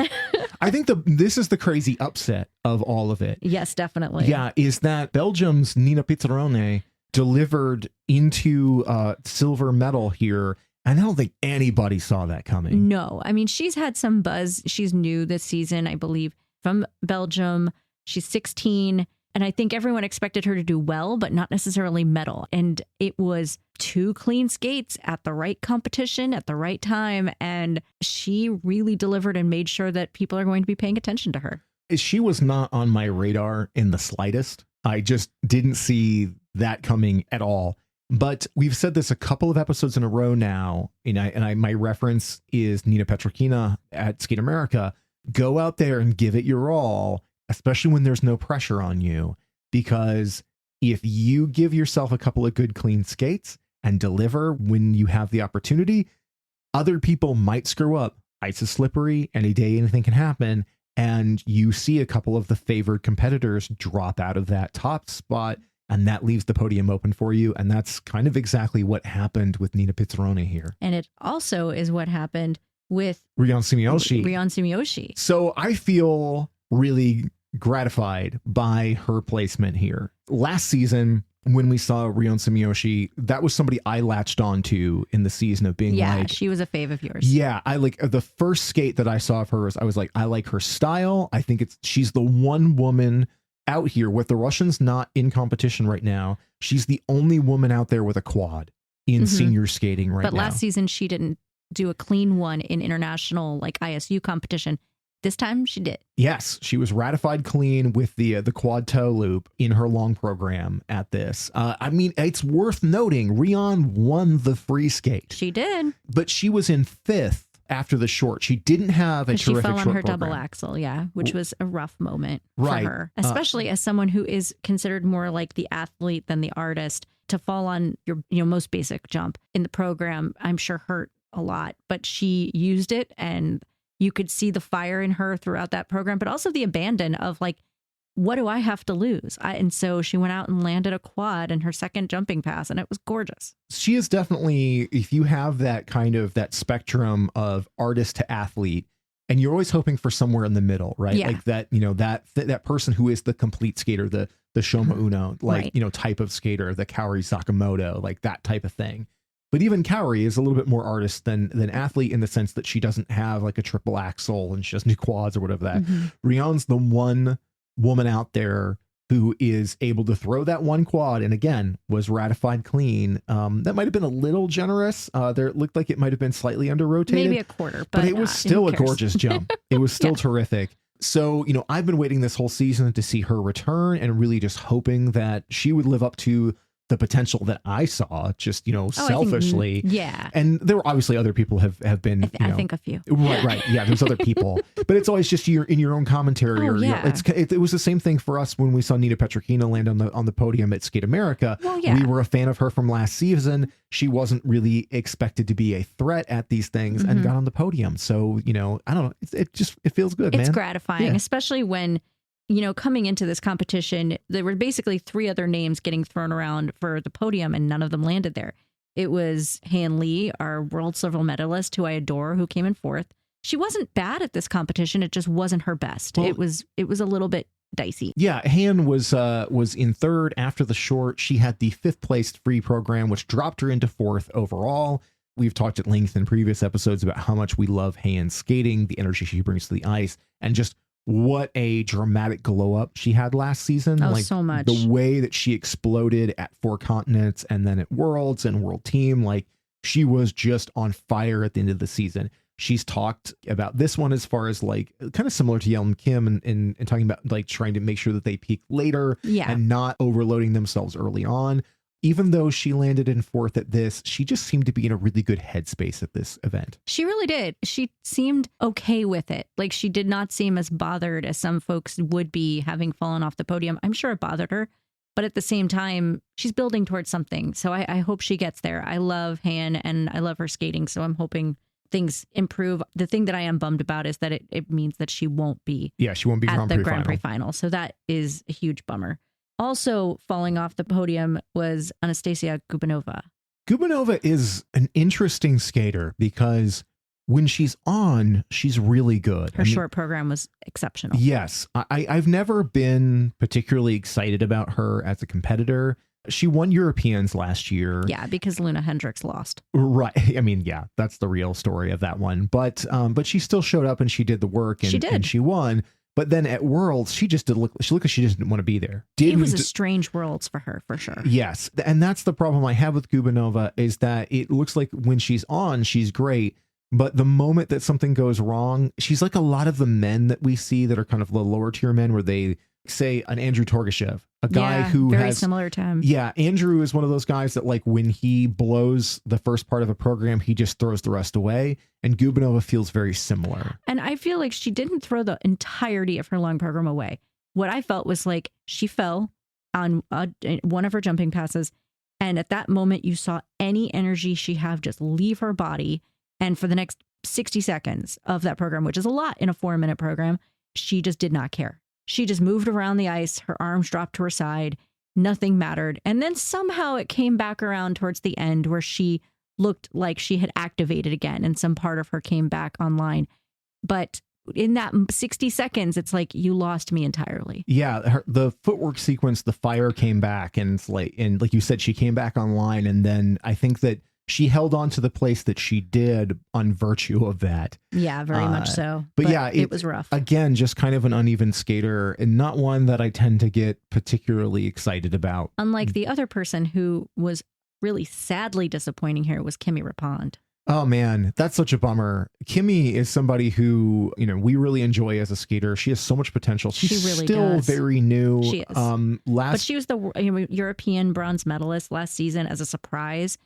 I think this is the crazy upset of all of it. Yes, definitely. Yeah, is that Belgium's Nina Pinzarrone delivered into silver medal here, and I don't think anybody saw that coming. No. I mean, she's had some buzz. She's new this season, I believe, from Belgium. She's 16. And I think everyone expected her to do well, but not necessarily medal. And it was 2 clean skates at the right competition at the right time. And she really delivered and made sure that people are going to be paying attention to her. She was not on my radar in the slightest. I just didn't see that coming at all. But we've said this a couple of episodes in a row now. My reference is Nina Petrokina at Skate America. Go out there and give it your all, especially when there's no pressure on you, because if you give yourself a couple of good clean skates and deliver when you have the opportunity, other people might screw up. Ice is slippery. Any day anything can happen. And you see a couple of the favored competitors drop out of that top spot, and that leaves the podium open for you. And that's kind of exactly what happened with Nina Pinzarrone here. And it also is what happened with Rion Sumiyoshi. Rion Sumiyoshi. So I feel really gratified by her placement here. Last season, when we saw Rion Sumiyoshi, that was somebody I latched onto in the season of being she was a fave of yours. Yeah, I like the first skate that I saw of hers. I was like, I like her style. I think she's the one woman out here with the Russians not in competition right now. She's the only woman out there with a quad in senior skating right now. But last season, she didn't do a clean one in international ISU competition. This time she did. Yes, she was ratified clean with the quad toe loop in her long program at this. I mean, it's worth noting, Rion won the free skate. She did. But she was in 5th after the short. She didn't have a terrific short program. She fell on her double axel, which was a rough moment for her. Especially as someone who is considered more like the athlete than the artist. To fall on your most basic jump in the program, I'm sure hurt a lot. But she used it, and you could see the fire in her throughout that program, but also the abandon of what do I have to lose? And so she went out and landed a quad in her second jumping pass, and it was gorgeous. She is definitely, if you have that kind of that spectrum of artist to athlete, and you're always hoping for somewhere in the middle, right? Yeah. Like that, that person who is the complete skater, the Shoma Uno, like, Right. Type of skater, the Kaori Sakamoto, like that type of thing. But even Kaori is a little bit more artist than athlete in the sense that she doesn't have like a triple axel and she doesn't do quads or whatever that. Rion's the one woman out there who is able to throw that one quad, and again was ratified clean. That might have been a little generous. There it looked like it might have been slightly under rotated, Maybe a quarter, but it was still who a cares? gorgeous jump. It was still terrific. So, I've been waiting this whole season to see her return and really just hoping that she would live up to the potential that I saw, just, selfishly. Yeah. And there were obviously other people have been, I think a few. Right. Yeah. There's other people, but it's always just in your own commentary. Oh, Or yeah. it was the same thing for us when we saw Nina Petrokina land on the podium at Skate America. Well, yeah. We were a fan of her from last season. She wasn't really expected to be a threat at these things and got on the podium. So, I don't know. It feels good, man. It's gratifying, Yeah. especially when, coming into this competition, there were basically 3 other names getting thrown around for the podium and none of them landed there. It was Han Lee, our world silver medalist, who I adore, who came in 4th. She wasn't bad at this competition. It just wasn't her best. Well, it was a little bit dicey. Yeah, Han was in 3rd after the short. She had the 5th placed free program, which dropped her into 4th overall. We've talked at length in previous episodes about how much we love Han's skating, the energy she brings to the ice, and just what a dramatic glow up she had last season. Oh, like so much. The way that she exploded at 4 continents and then at Worlds and World Team, like she was just on fire at the end of the season. She's talked about this one as far as like kind of similar to Yeon Kim and talking about like trying to make sure that they peak later and not overloading themselves early on. Even though she landed in 4th at this, she just seemed to be in a really good headspace at this event. She really did. She seemed okay with it. Like she did not seem as bothered as some folks would be having fallen off the podium. I'm sure it bothered her, but at the same time, she's building towards something. So I hope she gets there. I love Han and I love her skating. So I'm hoping things improve. The thing that I am bummed about is that it means that she won't be. Yeah, she won't be at the Grand Prix final. So that is a huge bummer. Also falling off the podium was Anastasia Gubanova. Gubanova is an interesting skater because when she's on, she's really good. Her short program was exceptional. Yes. I've never been particularly excited about her as a competitor. She won Europeans last year. Yeah, because Luna Hendricks lost. Right. I mean, yeah, that's the real story of that one. But she still showed up and she did the work and she did. And she won. But then at Worlds, she looked like she just didn't want to be there. It was a strange Worlds for her, for sure. Yes. And that's the problem I have with Gubanova is that it looks like when she's on, she's great. But the moment that something goes wrong, she's like a lot of the men that we see that are kind of the lower tier men where they say an Andrew Torgashev, a guy who very has similar to him. Yeah. Andrew is one of those guys that like when he blows the first part of a program, he just throws the rest away. And Gubanova feels very similar. And I feel like she didn't throw the entirety of her long program away. What I felt was like she fell on one of her jumping passes. And at that moment, you saw any energy she have just leave her body. And for the next 60 seconds of that program, which is a lot in a 4-minute program, she just did not care. She just moved around the ice. Her arms dropped to her side. Nothing mattered. And then somehow it came back around towards the end where she looked like she had activated again and some part of her came back online. But in that 60 seconds, it's like you lost me entirely. Yeah. The footwork sequence, the fire came back and like you said, she came back online. And then I think that she held on to the place that she did on virtue of that. Yeah, very much so. But yeah, it was rough. Again, just kind of an uneven skater and not one that I tend to get particularly excited about. Unlike the other person who was really sadly disappointing here was Kimi Rapond. Oh man, that's such a bummer. Kimi is somebody who, we really enjoy as a skater. She has so much potential. She's really still does. very new. She is. But she was the European bronze medalist last season as a surprise.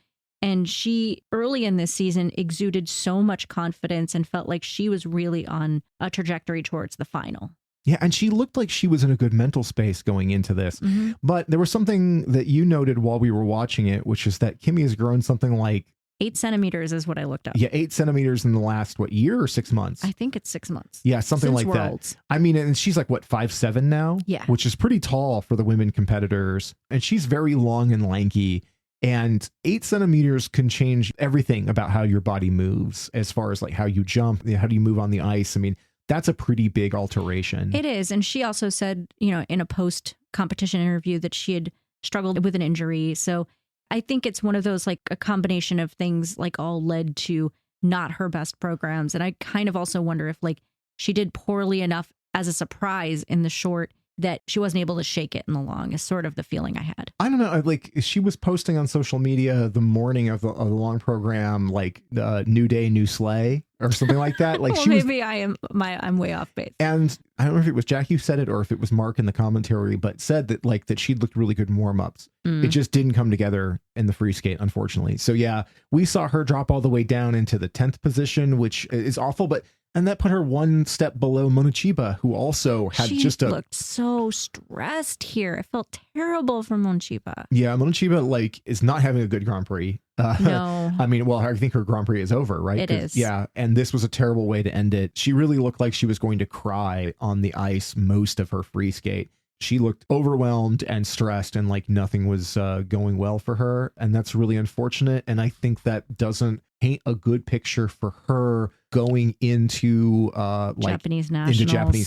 And she early in this season exuded so much confidence and felt like she was really on a trajectory towards the final. Yeah, and she looked like she was in a good mental space going into this. Mm-hmm. But there was something that you noted while we were watching it, which is that Kimi has grown something like 8 centimeters is what I looked up. Yeah, 8 centimeters in the last, year or 6 months? I think it's 6 months. Yeah, something Since like Worlds. that. I mean, and she's like, 5'7" now? Yeah. Which is pretty tall for the women competitors. And she's very long and lanky. And 8 centimeters can change everything about how your body moves, as far as like how you jump, how do you move on the ice. I mean, that's a pretty big alteration. It is. And she also said, in a post-competition interview that she had struggled with an injury. So I think it's one of those, like, a combination of things, like, all led to not her best programs. And I kind of also wonder if, like, she did poorly enough as a surprise in the short that she wasn't able to shake it in the long, is sort of the feeling I had. I don't know. Like, she was posting on social media the morning of the long program, like, new day, new sleigh or something like that. Like, Well, maybe I'm way off base. And I don't know if it was Jackie who said it or if it was Mark in the commentary, but said that, like, that she'd looked really good in warm-ups. It just didn't come together in the free skate, unfortunately. So yeah, we saw her drop all the way down into the 10th position, which is awful, and that put her one step below Mona Chiba, who also had she looked so stressed here. I felt terrible for Mona Chiba. Yeah, Mona Chiba, like, is not having a good Grand Prix. No. I mean, well, I think her Grand Prix is over, right? It is. Yeah, and this was a terrible way to end it. She really looked like she was going to cry on the ice most of her free skate. She looked overwhelmed and stressed and like nothing was going well for her. And that's really unfortunate. And I think that doesn't paint a good picture for her going into Japanese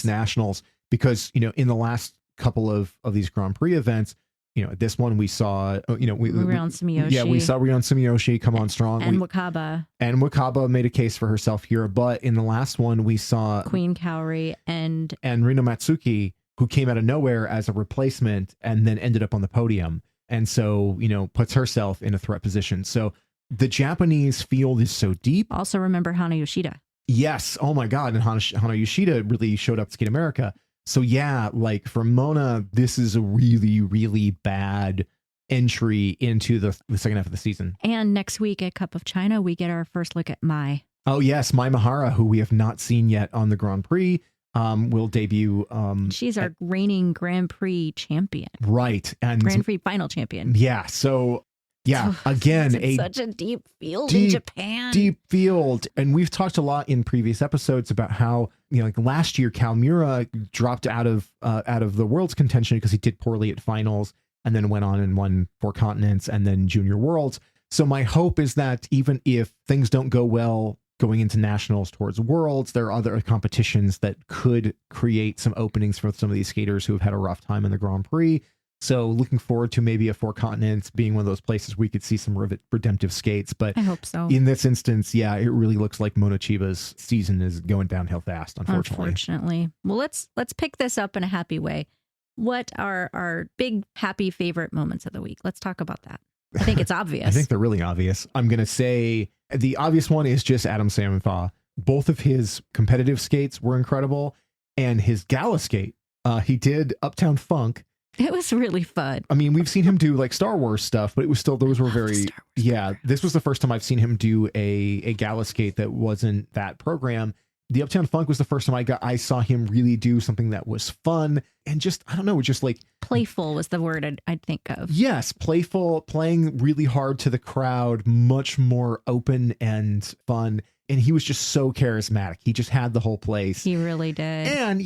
nationals. Because, in the last couple of these Grand Prix events, this one we saw, Rion Sumiyoshi. Yeah, we saw Rion Sumiyoshi come on strong. And Wakaba. And Wakaba made a case for herself here. But in the last one, we saw Queen Kaori and Rino Matsuki, who came out of nowhere as a replacement and then ended up on the podium. And so, puts herself in a threat position. So the Japanese field is so deep. Also remember Hana Yoshida. Yes. Oh my God. And Hana Yoshida really showed up at Skate America. So yeah, like for Mona, this is a really, really bad entry into the second half of the season. And next week at Cup of China, we get our first look at Mai. Oh yes, Mai Mahara, who we have not seen yet on the Grand Prix. Will debut. She's our reigning Grand Prix champion. Right. And Grand Prix final champion. Yeah. So yeah, again, such a deep field in Japan. Deep field. And we've talked a lot in previous episodes about how, like last year, Kalmura dropped out of the world's contention because he did poorly at finals and then went on and won 4 continents and then junior worlds. So my hope is that even if things don't go well going into nationals towards worlds, there are other competitions that could create some openings for some of these skaters who have had a rough time in the Grand Prix. So looking forward to maybe a 4 continents being one of those places we could see some redemptive skates. But I hope so. In this instance, yeah, it really looks like Mona Chiba's season is going downhill fast, unfortunately. Well, let's pick this up in a happy way. What are our big happy favorite moments of the week? Let's talk about that. I think it's obvious. I think they're really obvious. I'm going to say the obvious one is just Adam Siao Him Fa. Both of his competitive skates were incredible. And his gala skate, he did Uptown Funk. It was really fun. I mean, we've seen him do like Star Wars stuff, but it was still, those were very, this was the first time I've seen him do a gala skate that wasn't that program. The Uptown Funk was the first time I saw him really do something that was fun and just, I don't know, just like playful was the word I'd think of. Yes, playful, playing really hard to the crowd, much more open and fun. And he was just so charismatic. He just had the whole place. He really did. And,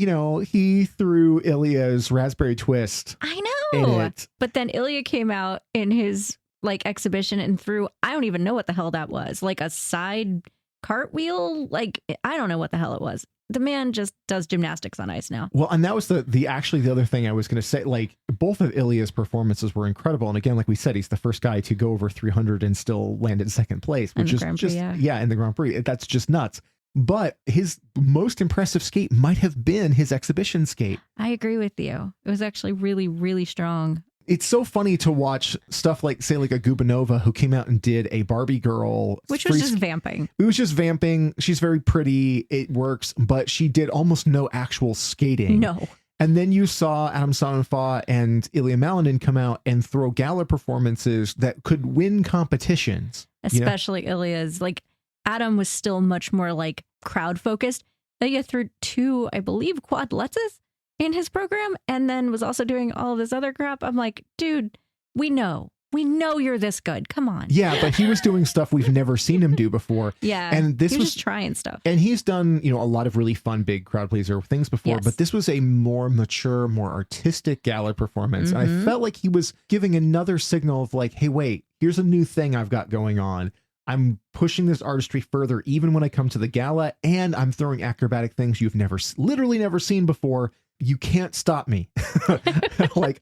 he threw Ilia's Raspberry Twist. I know. In it. But then Ilia came out in his like exhibition and threw, I don't even know what the hell that was. Like a side cartwheel. Like, I don't know what the hell it was. The man just does gymnastics on ice now. Well, and that was the other thing I was going to say. Like, both of Ilia's performances were incredible. And again, like we said, he's the first guy to go over 300 and still land in second place, which is just, in the Grand Prix. That's just nuts. But his most impressive skate might have been his exhibition skate. I agree with you. It was actually really, really strong. It's so funny to watch stuff like, say, like a Gubanova who came out and did a Barbie girl. Which was just vamping. It was just vamping. She's very pretty. It works. But she did almost no actual skating. No. And then you saw Adam Siao Him Fa and Ilia Malinin come out and throw gala performances that could win competitions. Especially Ilia's. Like, Adam was still much more like crowd focused. Ilia threw 2, I believe, quad lutzes in his program and then was also doing all of this other crap. I'm like, dude, we know we know you're this good. Come on. Yeah, but he was doing stuff we've never seen him do before. Yeah. And this he was was just trying stuff. And he's done, you know, a lot of really fun, big crowd pleaser things before, Yes. but this was a more mature, more artistic gala performance. And I felt like he was giving another signal of like, hey, wait, here's a new thing I've got going on. I'm pushing this artistry further, even when I come to the gala, and I'm throwing acrobatic things you've literally never seen before. You can't stop me. Like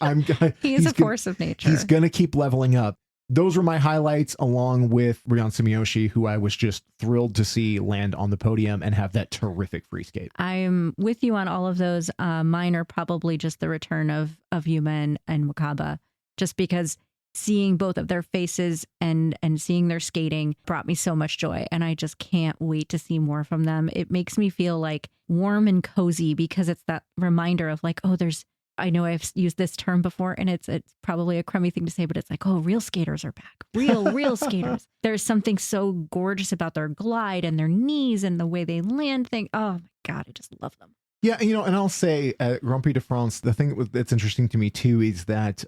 he's a force of nature. He's going to keep leveling up. Those were my highlights, along with Rion Sumiyoshi, who I was just thrilled to see land on the podium and have that terrific free skate. I'm with you on all of those. Mine are probably just the return of Yuma and Wakaba, just because seeing both of their faces and seeing their skating brought me so much joy. And I just can't wait to see more from them. It makes me feel like warm and cozy because it's that reminder of like, oh, I know I've used this term before and it's probably a crummy thing to say, but it's like, oh, real skaters are back. Real skaters. There's something so gorgeous about their glide and their knees and the way they land things. Oh my God, I just love them. Yeah, you know, and I'll say at Grand Prix de France, the thing that's interesting to me too is that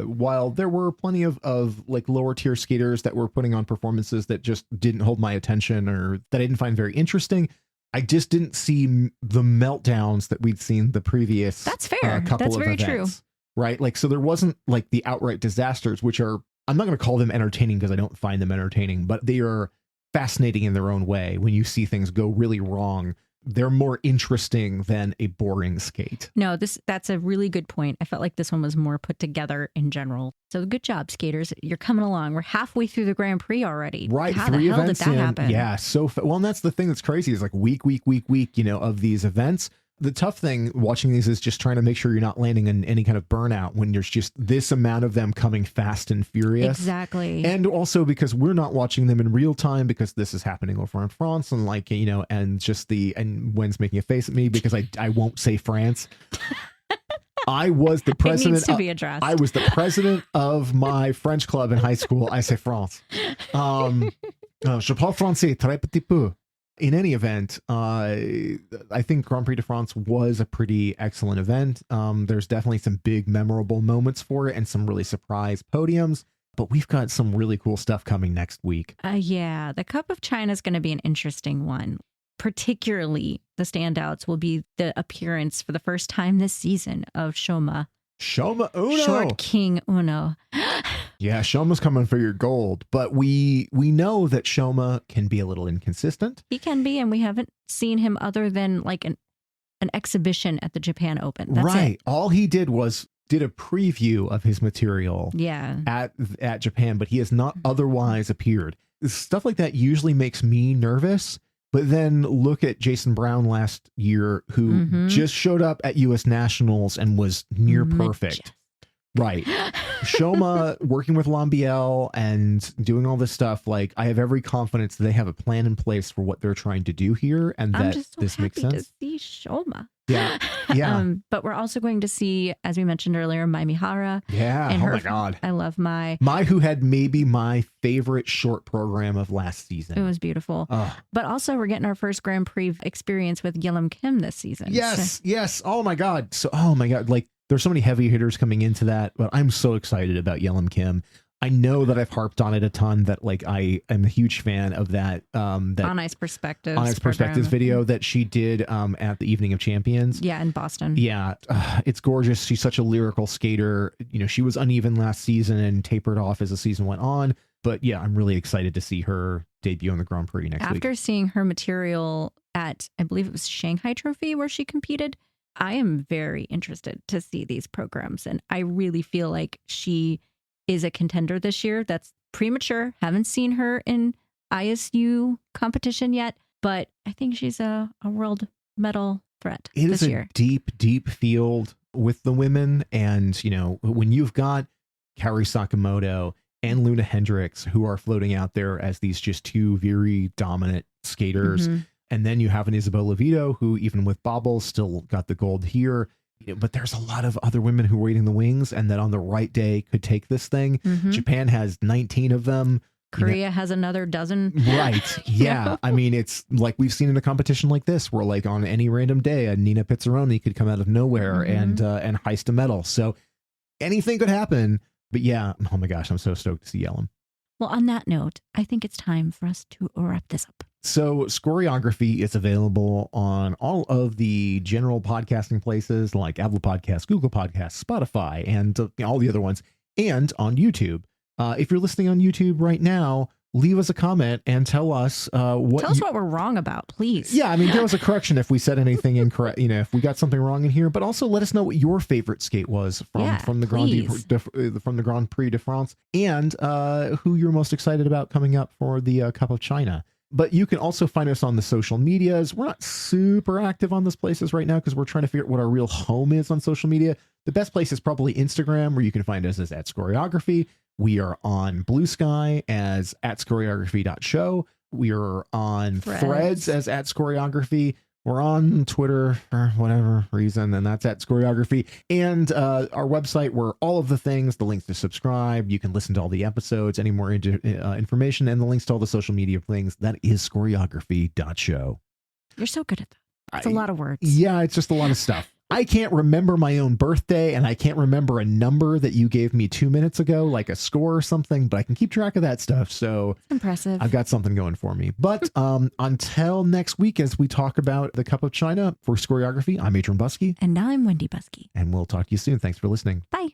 while there were plenty of like lower tier skaters that were putting on performances that just didn't hold my attention or that I didn't find very interesting, I just didn't see the meltdowns that we'd seen the previous That's fair. Couple That's of very events, true. right? Like, so there wasn't like the outright disasters, which are, I'm not going to call them entertaining because I don't find them entertaining, but they are fascinating in their own way. When you see things go really wrong, they're more interesting than a boring skate. No, that's a really good point. I felt like this one was more put together in general. So good job, skaters. You're coming along. We're halfway through the Grand Prix already. Right. How 3 the hell events did that in. happen? Yeah. So, well, and that's the thing that's crazy is like week, you know, of these events. The tough thing watching these is just trying to make sure you're not landing in any kind of burnout when there's just this amount of them coming fast and furious. Exactly. And also because we're not watching them in real time because this is happening over in France and like, you know, and just and Wen's making a face at me because I won't say France. I was the president. It needs to be addressed. I was the president of my French club in high school. I say France. Je parle français très petit peu. In any event, I think Grand Prix de France was a pretty excellent event. There's definitely some big memorable moments for it and some really surprise podiums, but we've got some really cool stuff coming next week. Yeah, the Cup of China is going to be an interesting one. Particularly, the standouts will be the appearance for the first time this season of Shoma. Shoma Uno. Short King Uno. Yeah, Shoma's coming for your gold, but we know that Shoma can be a little inconsistent. He can be, and we haven't seen him other than like an exhibition at the Japan Open. That's right. it. All he did was did a preview of his material at Japan, but he has not otherwise appeared. Stuff like that usually makes me nervous. But then look at Jason Brown last year, who just showed up at U.S. Nationals and was near perfect. Right. Shoma working with Lambiel and doing all this stuff. Like, I have every confidence that they have a plan in place for what they're trying to do here. And I'm that just so this makes sense. to see Shoma. Yeah. Yeah. But we're also going to see, as we mentioned earlier, Mai Mihara. Yeah. And my God. I love Mai. Mai, who had maybe my favorite short program of last season. It was beautiful. But also, we're getting our first Grand Prix experience with Yelim Kim this season. Yes. Yes. Oh, my God. Like, there's so many heavy hitters coming into that, but I'm so excited about Yelim Kim. I know that I've harped on it a ton, that like I am a huge fan of that On Ice Perspectives. On Ice Perspectives video that she did at the Evening of Champions. Yeah, in Boston. Yeah, it's gorgeous. She's such a lyrical skater. You know, she was uneven last season and tapered off as the season went on. But yeah, I'm really excited to see her debut in the Grand Prix next week. After seeing her material at, I believe it was Shanghai Trophy where she competed, I am very interested to see these programs. And I really feel like she is a contender this year. That's premature. Haven't seen her in ISU competition yet, but I think she's a world medal threat this year. It is a deep field with the women. And, you know, when you've got Kaori Sakamoto and Luna Hendricks, who are floating out there as these just two very dominant skaters, and then you have an Isabeau Levito, who even with bobbles still got the gold here. But there's a lot of other women who are waiting the wings and that on the right day could take this thing. Japan has 19 of them. Korea has another dozen. Right. Yeah. I mean, it's like we've seen in a competition like this where like on any random day, a Nina Pinzarrone could come out of nowhere and heist a medal. So anything could happen. But yeah, oh my gosh, I'm so stoked to see Ellen. Well, on that note, I think it's time for us to wrap this up. So Scoreography is available on all of the general podcasting places like Apple Podcasts, Google Podcasts, Spotify, and all the other ones, and on YouTube. If you're listening on YouTube right now, leave us a comment and tell us what we're wrong about, please. Yeah, I mean, give us a correction if we said anything incorrect, if we got something wrong in here, but also let us know what your favorite skate was from the Grand Prix de France, and who you're most excited about coming up for the Cup of China. But you can also find us on the social medias. We're not super active on those places right now because we're trying to figure out what our real home is on social media. The best place is probably Instagram, where you can find us as @Scoreography. We are on Blue Sky as @Scoreography.show. We are on Threads as @Scoreography. We're on Twitter for whatever reason, and that's @Scoreography. And our website, where all of the things, the links to subscribe, you can listen to all the episodes, any more information, and the links to all the social media things, that is Scoreography.show. You're so good at that. It's a lot of words. Yeah, it's just a lot of stuff. I can't remember my own birthday, and I can't remember a number that you gave me 2 minutes ago, like a score or something, but I can keep track of that stuff. So impressive. I've got something going for me. But until next week, as we talk about the Cup of China, for Scoreography, I'm Adrian Buskey. And I'm Wendy Buskey. And we'll talk to you soon. Thanks for listening. Bye.